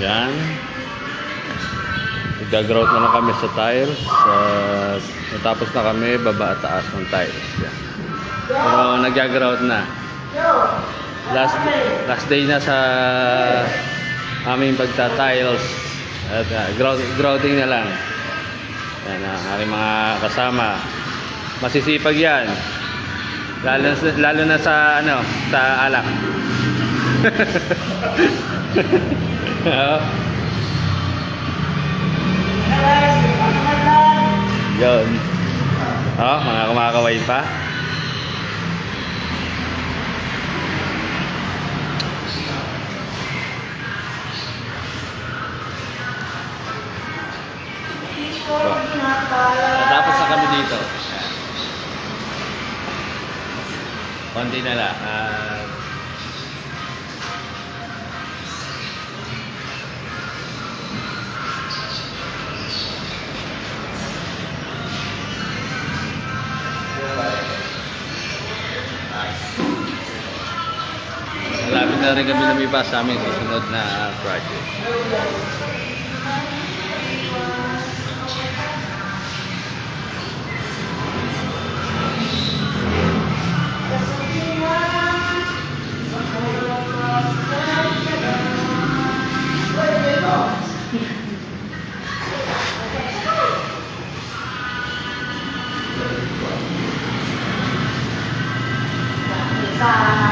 Yan. Nag-grout na lang kami sa tiles. Natapos na kami, baba at taas ng tiles. Yan. Pero nag-grout na. Last day na sa aming pagta-tiles. At grouting na lang. Yan ang aking mga kasama. Masisipag yan. Lalo na sa sa alak. Yun. Mga kumakaway pa. Tapos na kami dito. Konti na lang. Malapit na rin kami lumipas sa aming susunod na project. Sa